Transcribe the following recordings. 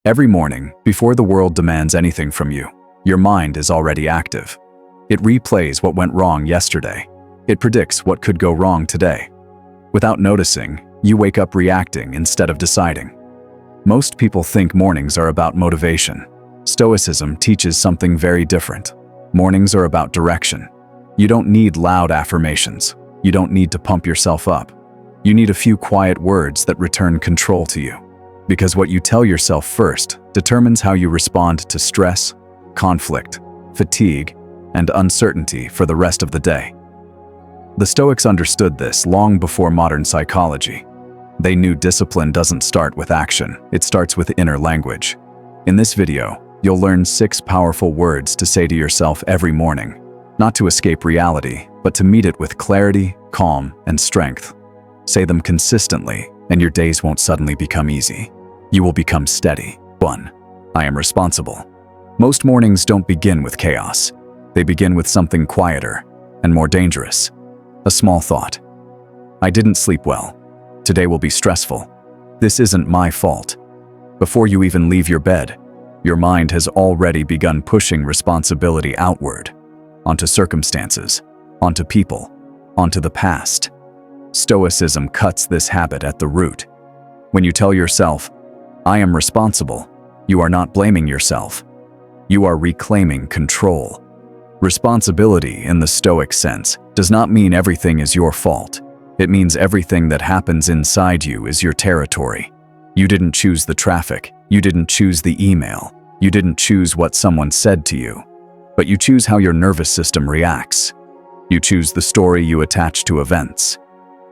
Every morning, before the world demands anything from you, your mind is already active. It replays what went wrong yesterday. It predicts what could go wrong today. Without noticing, you wake up reacting instead of deciding. Most people think mornings are about motivation. Stoicism teaches something very different. Mornings are about direction. You don't need loud affirmations. You don't need to pump yourself up. You need a few quiet words that return control to you. Because what you tell yourself first determines how you respond to stress, conflict, fatigue, and uncertainty for the rest of the day. The Stoics understood this long before modern psychology. They knew discipline doesn't start with action, it starts with inner language. In this video, you'll learn 6 powerful words to say to yourself every morning, not to escape reality, but to meet it with clarity, calm, and strength. Say them consistently, and your days won't suddenly become easy. You will become steady. 1. I am responsible. Most mornings don't begin with chaos. They begin with something quieter and more dangerous. A small thought. I didn't sleep well. Today will be stressful. This isn't my fault. Before you even leave your bed, your mind has already begun pushing responsibility outward, onto circumstances, onto people, onto the past. Stoicism cuts this habit at the root. When you tell yourself, I am responsible, you are not blaming yourself. You are reclaiming control. Responsibility in the Stoic sense does not mean everything is your fault. It means everything that happens inside you is your territory. You didn't choose the traffic. You didn't choose the email. You didn't choose what someone said to you. But you choose how your nervous system reacts. You choose the story you attach to events.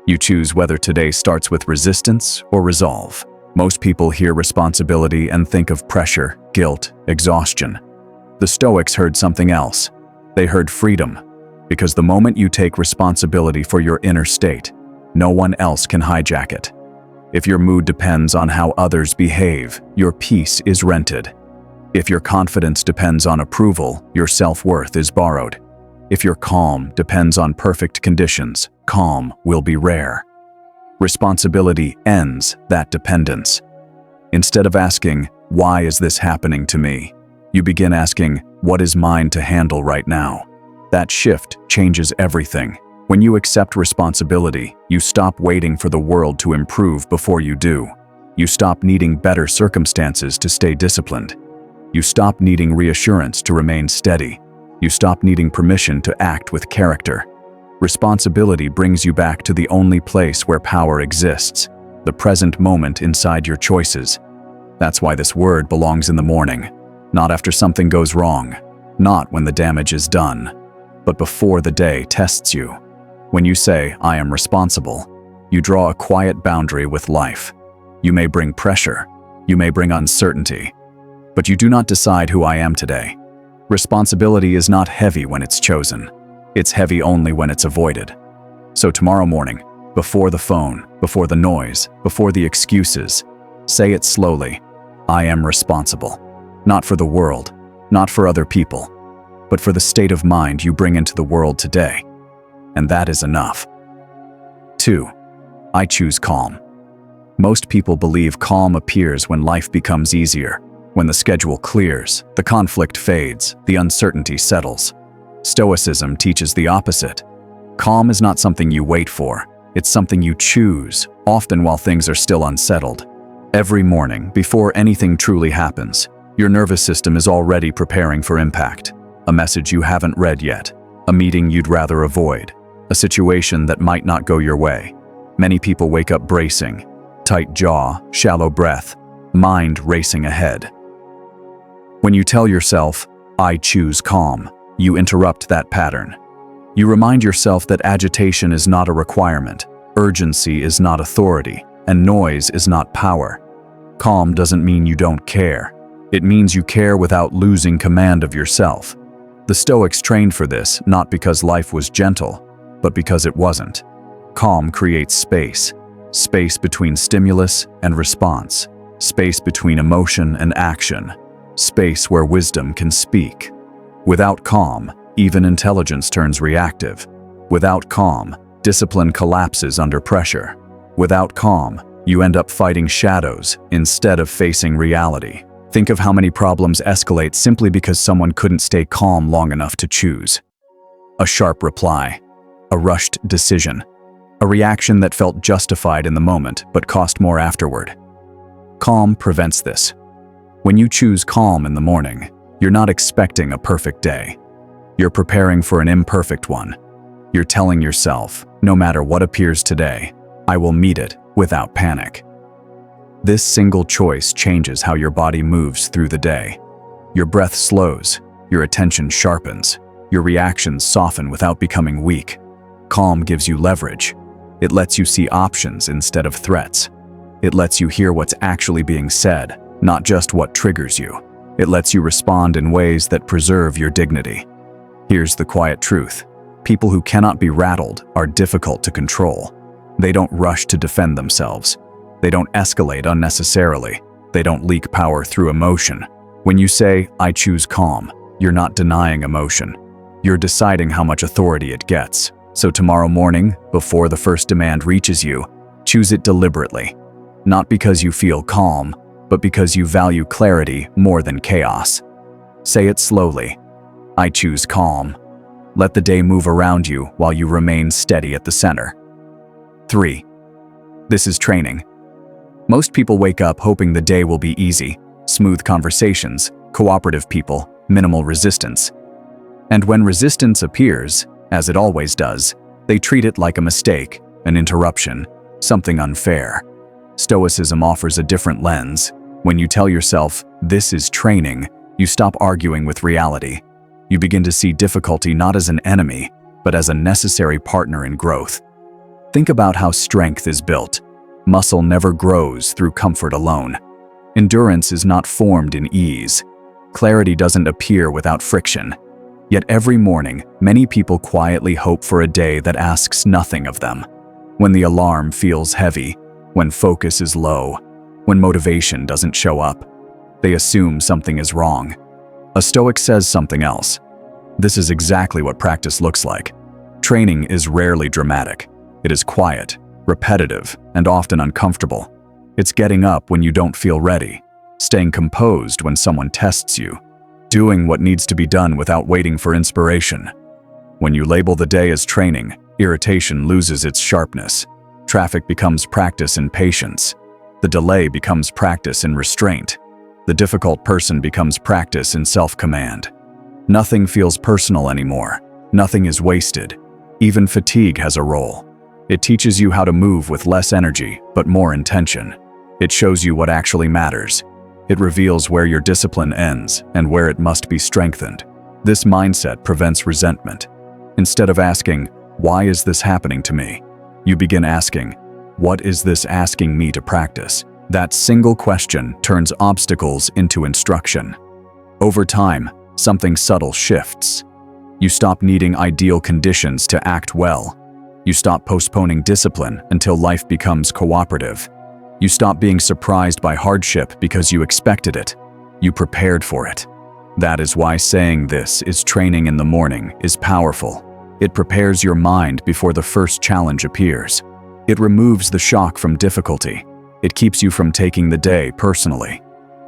You choose whether today starts with resistance or resolve. Most people hear responsibility and think of pressure, guilt, exhaustion. The Stoics heard something else. They heard freedom, because the moment you take responsibility for your inner state, no one else can hijack it. If your mood depends on how others behave, your peace is rented. If your confidence depends on approval, your self-worth is borrowed. If your calm depends on perfect conditions, calm will be rare. Responsibility ends that dependence. Instead of asking, why is this happening to me? You begin asking, what is mine to handle right now? That shift changes everything. When you accept responsibility, you stop waiting for the world to improve before you do. You stop needing better circumstances to stay disciplined. You stop needing reassurance to remain steady. You stop needing permission to act with character. Responsibility brings you back to the only place where power exists, the present moment inside your choices. That's why this word belongs in the morning, not after something goes wrong, not when the damage is done, but before the day tests you. When you say, I am responsible, you draw a quiet boundary with life. You may bring pressure, you may bring uncertainty, but you do not decide who I am today. Responsibility is not heavy when it's chosen. It's heavy only when it's avoided. So tomorrow morning, before the phone, before the noise, before the excuses, say it slowly. I am responsible. Not for the world, not for other people, but for the state of mind you bring into the world today. And that is enough. 2. I choose calm. Most people believe calm appears when life becomes easier, when the schedule clears, the conflict fades, the uncertainty settles. Stoicism teaches the opposite. Calm is not something you wait for. It's something you choose, often while things are still unsettled. Every morning, before anything truly happens, your nervous system is already preparing for impact. A message you haven't read yet, a meeting you'd rather avoid, a situation that might not go your way. Many people wake up bracing, tight jaw, shallow breath, mind racing ahead. When you tell yourself, I choose calm, you interrupt that pattern. You remind yourself that agitation is not a requirement, urgency is not authority, and noise is not power. Calm doesn't mean you don't care. It means you care without losing command of yourself. The Stoics trained for this not because life was gentle, but because it wasn't. Calm creates space. Space between stimulus and response. Space between emotion and action. Space where wisdom can speak. Without calm, even intelligence turns reactive. Without calm, discipline collapses under pressure. Without calm, you end up fighting shadows instead of facing reality. Think of how many problems escalate simply because someone couldn't stay calm long enough to choose. A sharp reply, a rushed decision, a reaction that felt justified in the moment but cost more afterward. Calm prevents this. When you choose calm in the morning, you're not expecting a perfect day. You're preparing for an imperfect one. You're telling yourself, no matter what appears today, I will meet it without panic. This single choice changes how your body moves through the day. Your breath slows, your attention sharpens, your reactions soften without becoming weak. Calm gives you leverage. It lets you see options instead of threats. It lets you hear what's actually being said, not just what triggers you. It lets you respond in ways that preserve your dignity. Here's the quiet truth. People who cannot be rattled are difficult to control. They don't rush to defend themselves. They don't escalate unnecessarily. They don't leak power through emotion. When you say, I choose calm, you're not denying emotion. You're deciding how much authority it gets. So tomorrow morning, before the first demand reaches you, choose it deliberately. Not because you feel calm, but because you value clarity more than chaos. Say it slowly. I choose calm. Let the day move around you while you remain steady at the center. 3. This is training. Most people wake up hoping the day will be easy, smooth conversations, cooperative people, minimal resistance. And when resistance appears, as it always does, they treat it like a mistake, an interruption, something unfair. Stoicism offers a different lens. When you tell yourself, this is training, you stop arguing with reality. You begin to see difficulty not as an enemy, but as a necessary partner in growth. Think about how strength is built. Muscle never grows through comfort alone. Endurance is not formed in ease. Clarity doesn't appear without friction. Yet every morning, many people quietly hope for a day that asks nothing of them. When the alarm feels heavy, when focus is low, when motivation doesn't show up, they assume something is wrong. A Stoic says something else. This is exactly what practice looks like. Training is rarely dramatic. It is quiet, repetitive, and often uncomfortable. It's getting up when you don't feel ready, staying composed when someone tests you, doing what needs to be done without waiting for inspiration. When you label the day as training, irritation loses its sharpness. Traffic becomes practice in patience. The delay becomes practice in restraint. The difficult person becomes practice in self-command. Nothing feels personal anymore. Nothing is wasted. Even fatigue has a role. It teaches you how to move with less energy, but more intention. It shows you what actually matters. It reveals where your discipline ends and where it must be strengthened. This mindset prevents resentment. Instead of asking, why is this happening to me? You begin asking, what is this asking me to practice? That single question turns obstacles into instruction. Over time, something subtle shifts. You stop needing ideal conditions to act well. You stop postponing discipline until life becomes cooperative. You stop being surprised by hardship because you expected it. You prepared for it. That is why saying this is training in the morning is powerful. It prepares your mind before the first challenge appears. It removes the shock from difficulty. It keeps you from taking the day personally.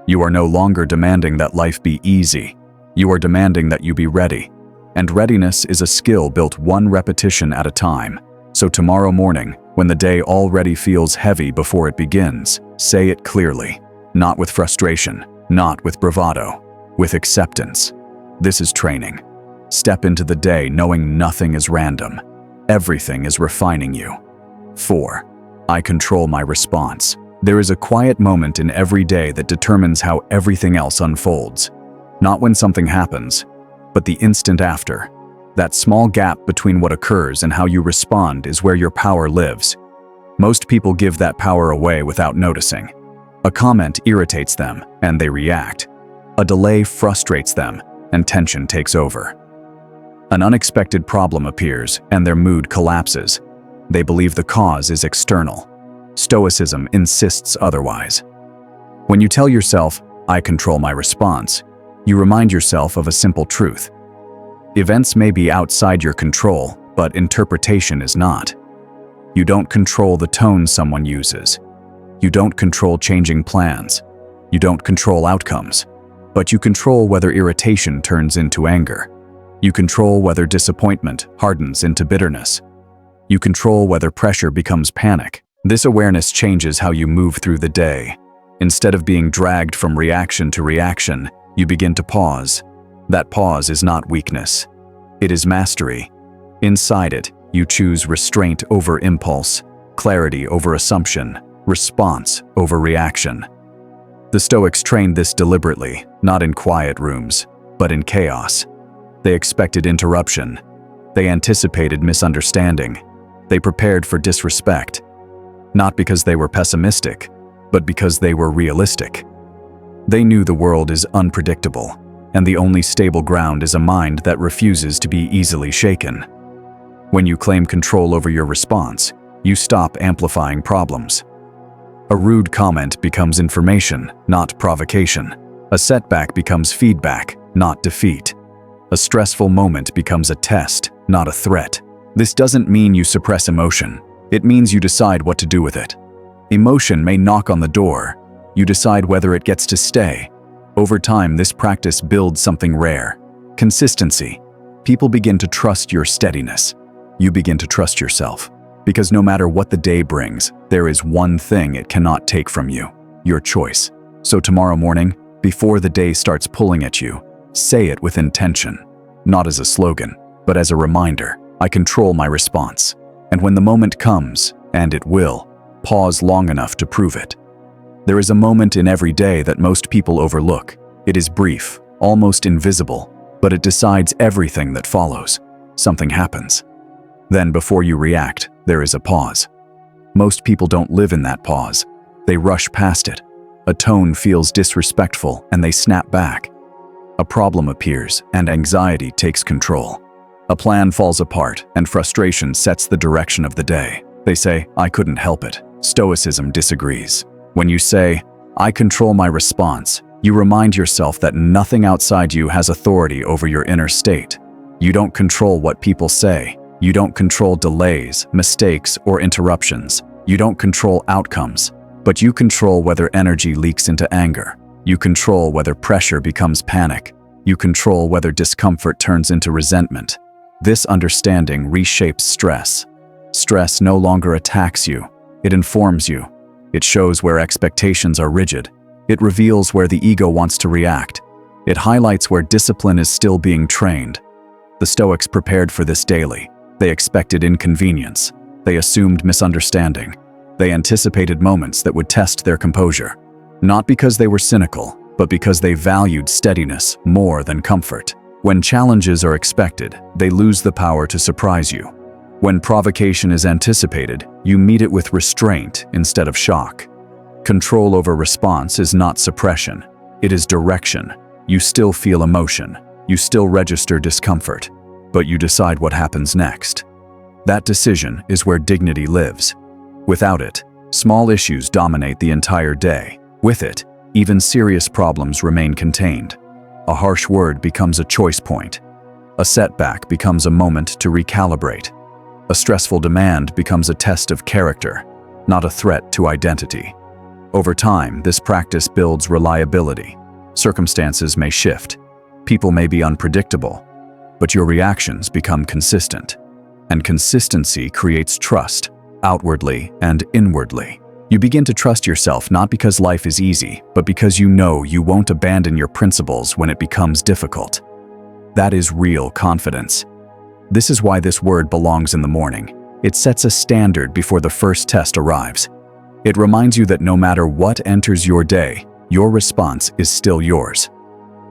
You are no longer demanding that life be easy. You are demanding that you be ready. And readiness is a skill built one repetition at a time. So tomorrow morning, when the day already feels heavy before it begins, say it clearly. Not with frustration, not with bravado, with acceptance. This is training. Step into the day knowing nothing is random. Everything is refining you. 4. I control my response. There is a quiet moment in every day that determines how everything else unfolds. Not when something happens, but the instant after. That small gap between what occurs and how you respond is where your power lives. Most people give that power away without noticing. A comment irritates them, and they react. A delay frustrates them, and tension takes over. An unexpected problem appears, and their mood collapses. They believe the cause is external. Stoicism insists otherwise. When you tell yourself, I control my response, you remind yourself of a simple truth. Events may be outside your control, but interpretation is not. You don't control the tone someone uses. You don't control changing plans. You don't control outcomes, but you control whether irritation turns into anger. You control whether disappointment hardens into bitterness. You control whether pressure becomes panic. This awareness changes how you move through the day. Instead of being dragged from reaction to reaction, you begin to pause. That pause is not weakness. It is mastery. Inside it, you choose restraint over impulse, clarity over assumption, response over reaction. The Stoics trained this deliberately, not in quiet rooms, but in chaos. They expected interruption. They anticipated misunderstanding. They prepared for disrespect. Not because they were pessimistic, but because they were realistic. They knew the world is unpredictable, and the only stable ground is a mind that refuses to be easily shaken. When you claim control over your response, you stop amplifying problems. A rude comment becomes information, not provocation. A setback becomes feedback, not defeat. A stressful moment becomes a test, not a threat. This doesn't mean you suppress emotion. It means you decide what to do with it. Emotion may knock on the door. You decide whether it gets to stay. Over time, this practice builds something rare: consistency. People begin to trust your steadiness. You begin to trust yourself. Because no matter what the day brings, there is one thing it cannot take from you: your choice. So tomorrow morning, before the day starts pulling at you, say it with intention. Not as a slogan, but as a reminder: I control my response. And when the moment comes, and it will, pause long enough to prove it. There is a moment in every day that most people overlook. It is brief, almost invisible, but it decides everything that follows. Something happens. Then, before you react, there is a pause. Most people don't live in that pause. They rush past it. A tone feels disrespectful, and they snap back. A problem appears, and anxiety takes control. A plan falls apart, and frustration sets the direction of the day. They say, I couldn't help it. Stoicism disagrees. When you say, I control my response, you remind yourself that nothing outside you has authority over your inner state. You don't control what people say. You don't control delays, mistakes, or interruptions. You don't control outcomes, but you control whether energy leaks into anger. You control whether pressure becomes panic. You control whether discomfort turns into resentment. This understanding reshapes stress. Stress no longer attacks you. It informs you. It shows where expectations are rigid. It reveals where the ego wants to react. It highlights where discipline is still being trained. The Stoics prepared for this daily. They expected inconvenience. They assumed misunderstanding. They anticipated moments that would test their composure. Not because they were cynical, but because they valued steadiness more than comfort. When challenges are expected, they lose the power to surprise you. When provocation is anticipated, you meet it with restraint instead of shock. Control over response is not suppression. It is direction. You still feel emotion. You still register discomfort, but you decide what happens next. That decision is where dignity lives. Without it, small issues dominate the entire day. With it, even serious problems remain contained. A harsh word becomes a choice point. A setback becomes a moment to recalibrate. A stressful demand becomes a test of character, not a threat to identity. Over time, this practice builds reliability. Circumstances may shift. People may be unpredictable, but your reactions become consistent. And consistency creates trust, outwardly and inwardly. You begin to trust yourself not because life is easy, but because you know you won't abandon your principles when it becomes difficult. That is real confidence. This is why this word belongs in the morning. It sets a standard before the first test arrives. It reminds you that no matter what enters your day, your response is still yours.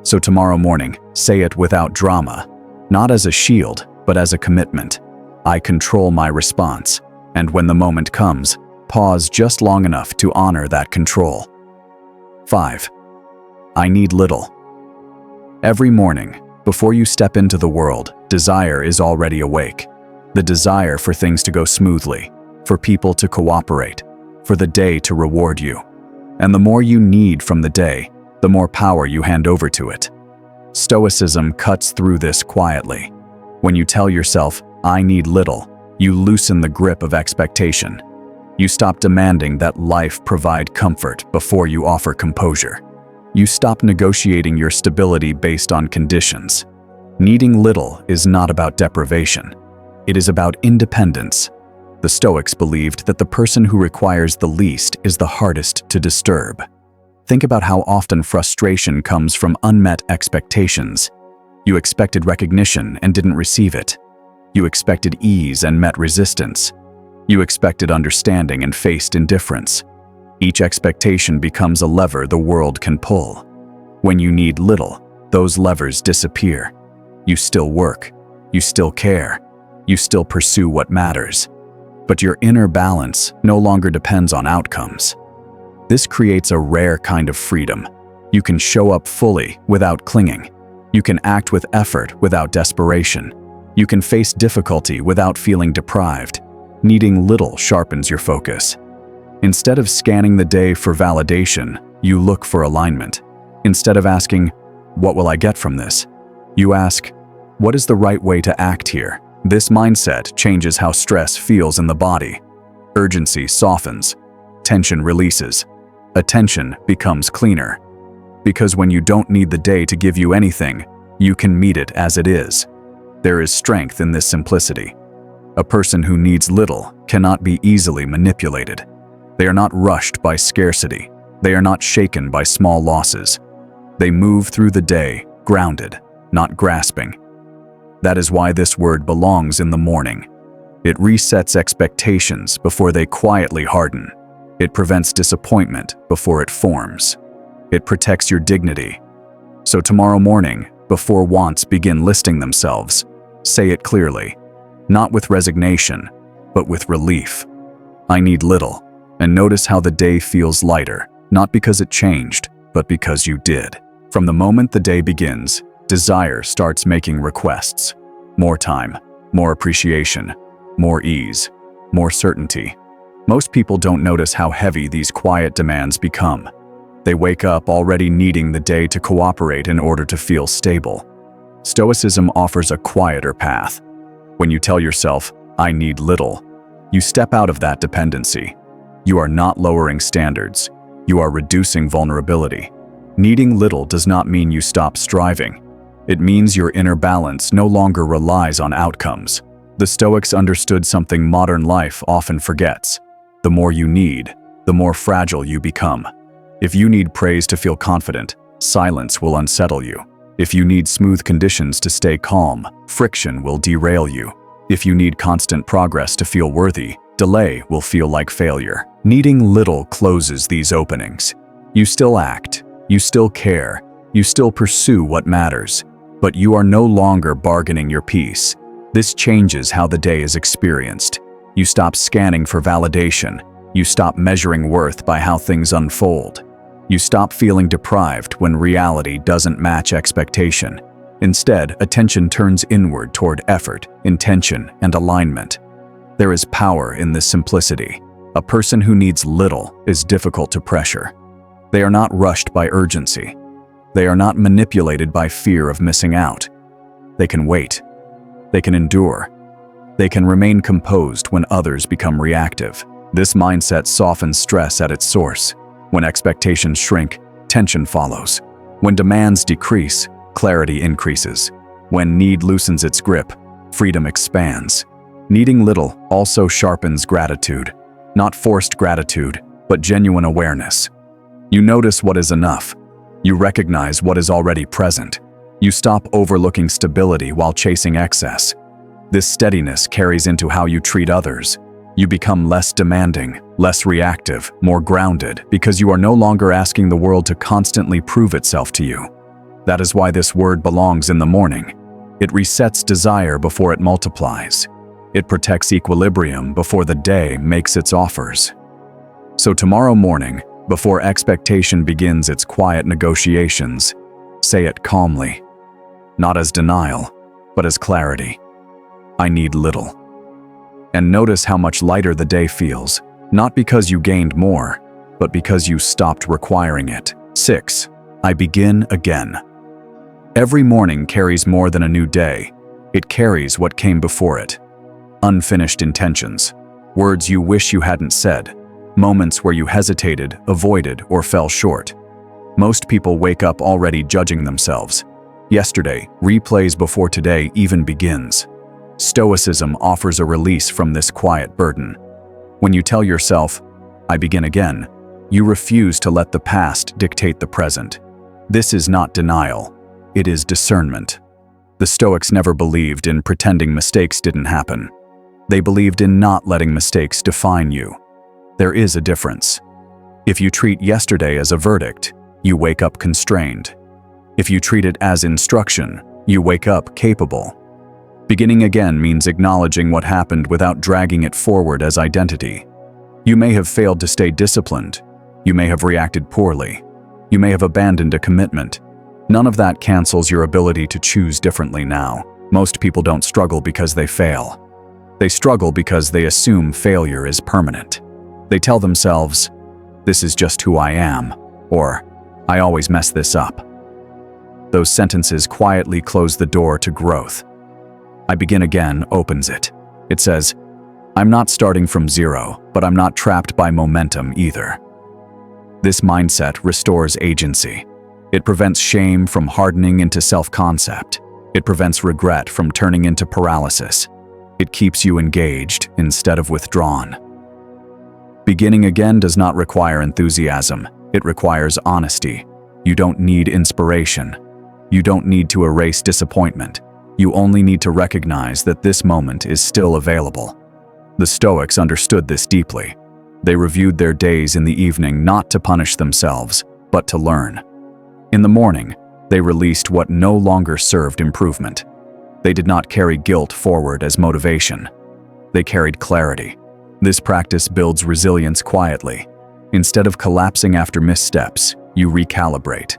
So tomorrow morning, say it without drama, not as a shield, but as a commitment. I control my response, and when the moment comes, pause just long enough to honor that control. 5. I need little. Every morning, before you step into the world, desire is already awake. The desire for things to go smoothly, for people to cooperate, for the day to reward you. And the more you need from the day, the more power you hand over to it. Stoicism cuts through this quietly. When you tell yourself, I need little, you loosen the grip of expectation. You stop demanding that life provide comfort before you offer composure. You stop negotiating your stability based on conditions. Needing little is not about deprivation. It is about independence. The Stoics believed that the person who requires the least is the hardest to disturb. Think about how often frustration comes from unmet expectations. You expected recognition and didn't receive it. You expected ease and met resistance. You expected understanding and faced indifference. Each expectation becomes a lever the world can pull. When you need little, those levers disappear. You still work. You still care. You still pursue what matters. But your inner balance no longer depends on outcomes. This creates a rare kind of freedom. You can show up fully without clinging. You can act with effort without desperation. You can face difficulty without feeling deprived. Needing little sharpens your focus. Instead of scanning the day for validation, you look for alignment. Instead of asking, "What will I get from this?" you ask, "What is the right way to act here?" This mindset changes how stress feels in the body. Urgency softens. Tension releases. Attention becomes cleaner. Because when you don't need the day to give you anything, you can meet it as it is. There is strength in this simplicity. A person who needs little cannot be easily manipulated. They are not rushed by scarcity. They are not shaken by small losses. They move through the day grounded, not grasping. That is why this word belongs in the morning. It resets expectations before they quietly harden. It prevents disappointment before it forms. It protects your dignity. So tomorrow morning, before wants begin listing themselves, say it clearly, not with resignation, but with relief. I need little, and notice how the day feels lighter, not because it changed, but because you did. From the moment the day begins, desire starts making requests. More time, more appreciation, more ease, more certainty. Most people don't notice how heavy these quiet demands become. They wake up already needing the day to cooperate in order to feel stable. Stoicism offers a quieter path. When you tell yourself, "I need little," you step out of that dependency. You are not lowering standards. You are reducing vulnerability. Needing little does not mean you stop striving. It means your inner balance no longer relies on outcomes. The Stoics understood something modern life often forgets. The more you need, the more fragile you become. If you need praise to feel confident, silence will unsettle you. If you need smooth conditions to stay calm, friction will derail you. If you need constant progress to feel worthy, delay will feel like failure. Needing little closes these openings. You still act, you still care, you still pursue what matters, but you are no longer bargaining your peace. This changes how the day is experienced. You stop scanning for validation. You stop measuring worth by how things unfold. You stop feeling deprived when reality doesn't match expectation. Instead, attention turns inward toward effort, intention, and alignment. There is power in this simplicity. A person who needs little is difficult to pressure. They are not rushed by urgency. They are not manipulated by fear of missing out. They can wait. They can endure. They can remain composed when others become reactive. This mindset softens stress at its source. When expectations shrink, tension follows. When demands decrease, clarity increases. When need loosens its grip, freedom expands. Needing little also sharpens gratitude. Not forced gratitude, but genuine awareness. You notice what is enough. You recognize what is already present. You stop overlooking stability while chasing excess. This steadiness carries into how you treat others. You become less demanding, less reactive, more grounded, because you are no longer asking the world to constantly prove itself to you. That is why this word belongs in the morning. It resets desire before it multiplies. It protects equilibrium before the day makes its offers. So tomorrow morning, before expectation begins its quiet negotiations, say it calmly, not as denial, but as clarity. I need little. And notice how much lighter the day feels, not because you gained more, but because you stopped requiring it. 6. I begin again. Every morning carries more than a new day. It carries what came before it. Unfinished intentions, words you wish you hadn't said, moments where you hesitated, avoided, or fell short. Most people wake up already judging themselves. Yesterday replays before today even begins. Stoicism offers a release from this quiet burden. When you tell yourself, "I begin again," you refuse to let the past dictate the present. This is not denial, it is discernment. The Stoics never believed in pretending mistakes didn't happen. They believed in not letting mistakes define you. There is a difference. If you treat yesterday as a verdict, you wake up constrained. If you treat it as instruction, you wake up capable. Beginning again means acknowledging what happened without dragging it forward as identity. You may have failed to stay disciplined. You may have reacted poorly. You may have abandoned a commitment. None of that cancels your ability to choose differently now. Most people don't struggle because they fail. They struggle because they assume failure is permanent. They tell themselves, "This is just who I am," or "I always mess this up." Those sentences quietly close the door to growth. "I begin again" opens it. It says, "I'm not starting from zero, but I'm not trapped by momentum either." This mindset restores agency. It prevents shame from hardening into self-concept. It prevents regret from turning into paralysis. It keeps you engaged instead of withdrawn. Beginning again does not require enthusiasm. It requires honesty. You don't need inspiration. You don't need to erase disappointment. You only need to recognize that this moment is still available. The Stoics understood this deeply. They reviewed their days in the evening not to punish themselves, but to learn. In the morning, they released what no longer served improvement. They did not carry guilt forward as motivation. They carried clarity. This practice builds resilience quietly. Instead of collapsing after missteps, you recalibrate.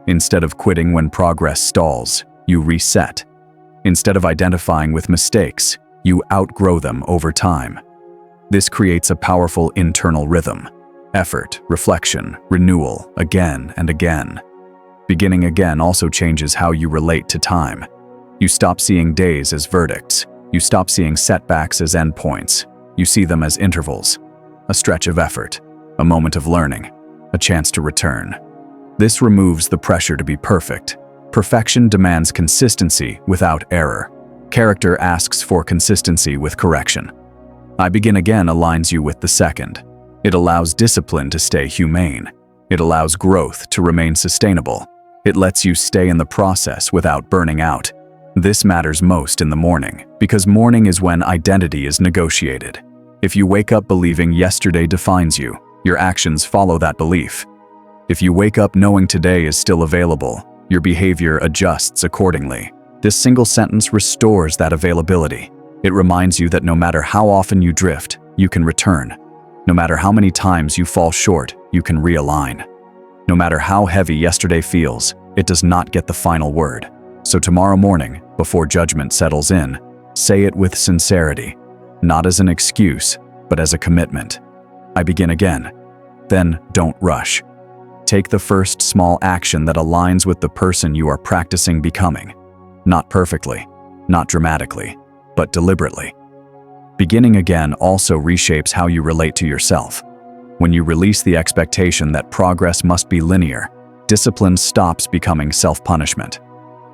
Instead of quitting when progress stalls, you reset. Instead of identifying with mistakes, you outgrow them over time. This creates a powerful internal rhythm. Effort, reflection, renewal, again and again. Beginning again also changes how you relate to time. You stop seeing days as verdicts. You stop seeing setbacks as endpoints. You see them as intervals, a stretch of effort, a moment of learning, a chance to return. This removes the pressure to be perfect. Perfection demands consistency without error. Character asks for consistency with correction. "I begin again" aligns you with the second. It allows discipline to stay humane. It allows growth to remain sustainable. It lets you stay in the process without burning out. This matters most in the morning, because morning is when identity is negotiated. If you wake up believing yesterday defines you, your actions follow that belief. If you wake up knowing today is still available, your behavior adjusts accordingly. This single sentence restores that availability. It reminds you that no matter how often you drift, you can return. No matter how many times you fall short, you can realign. No matter how heavy yesterday feels, it does not get the final word. So tomorrow morning, before judgment settles in, say it with sincerity, not as an excuse, but as a commitment. "I begin again." Then don't rush. Take the first small action that aligns with the person you are practicing becoming. Not perfectly, not dramatically, but deliberately. Beginning again also reshapes how you relate to yourself. When you release the expectation that progress must be linear, discipline stops becoming self-punishment.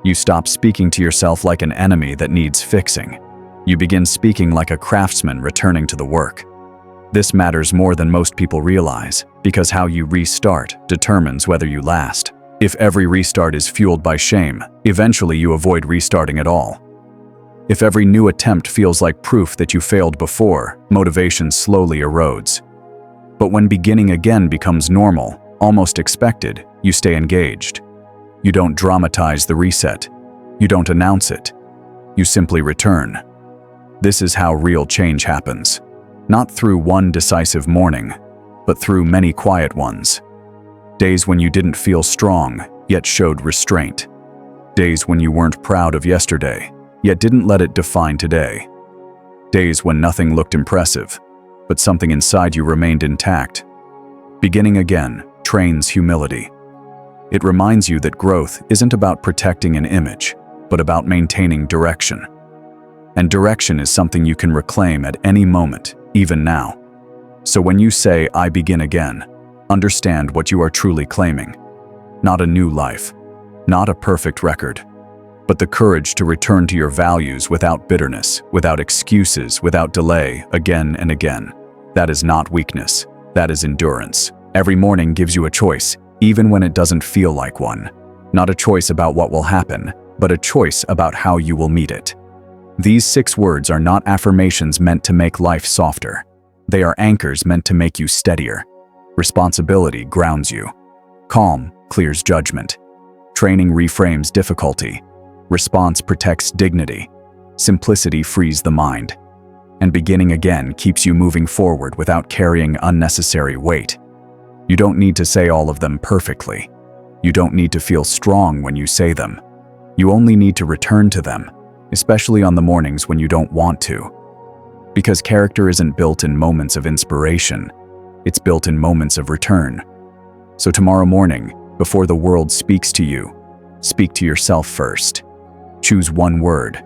You stop speaking to yourself like an enemy that needs fixing. You begin speaking like a craftsman returning to the work. This matters more than most people realize, because how you restart determines whether you last. If every restart is fueled by shame, eventually you avoid restarting at all. If every new attempt feels like proof that you failed before, motivation slowly erodes. But when beginning again becomes normal, almost expected, you stay engaged. You don't dramatize the reset. You don't announce it. You simply return. This is how real change happens. Not through one decisive morning, but through many quiet ones. Days when you didn't feel strong, yet showed restraint. Days when you weren't proud of yesterday, yet didn't let it define today. Days when nothing looked impressive, but something inside you remained intact. Beginning again trains humility. It reminds you that growth isn't about protecting an image, but about maintaining direction. And direction is something you can reclaim at any moment, even now. So when you say, "I begin again," understand what you are truly claiming. not a new life, not a perfect record, but the courage to return to your values without bitterness, without excuses, without delay, again and again. That is not weakness, that is endurance. Every morning gives you a choice, even when it doesn't feel like one. Not a choice about what will happen, but a choice about how you will meet it. These 6 words are not affirmations meant to make life softer. They are anchors meant to make you steadier. Responsibility grounds you. Calm clears judgment. Training reframes difficulty. Response protects dignity. Simplicity frees the mind. And beginning again keeps you moving forward without carrying unnecessary weight. You don't need to say all of them perfectly. You don't need to feel strong when you say them. You only need to return to them, especially on the mornings when you don't want to. Because character isn't built in moments of inspiration, it's built in moments of return. So tomorrow morning, before the world speaks to you, speak to yourself first. Choose one word.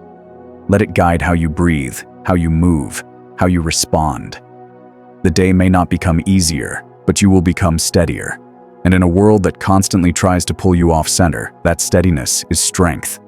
Let it guide how you breathe, how you move, how you respond. The day may not become easier, but you will become steadier. And in a world that constantly tries to pull you off center, that steadiness is strength.